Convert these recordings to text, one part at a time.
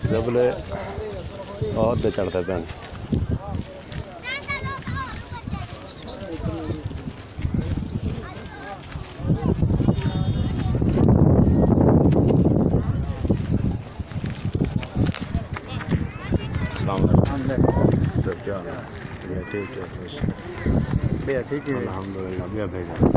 जबले बहुत पे चढ़ते पे सब क्या हाल है? ठीक है भैया, ठीक है अल्हम्दुलिल्लाह भैया भेजा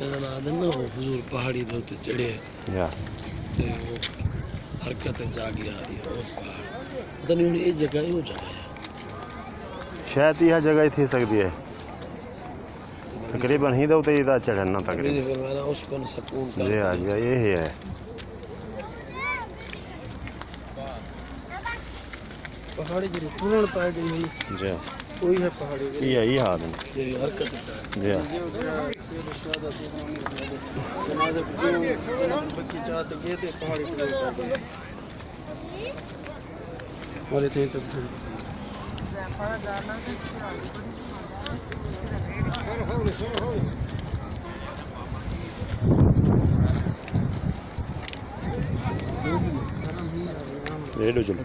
हुजूर पहाड़ी दे उत्ते चढ़े या ते हरकत जागी आ रही है उस पहाड़ पता नहीं ये जगह है शायद यह जगह थी सकती है तकरीबन ही दो इधर चढ़ना तकरीबन उसको सुकून जी हाँ जी ये ही है पहाड़ी जो पूर्ण पाए गई जी कोई है पहाड़ी यही हाल है ये हरकत जी हाँ बच्ची चाहते गए थे पहाड़ी वाले थे तब रेडो चलो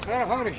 Hurry.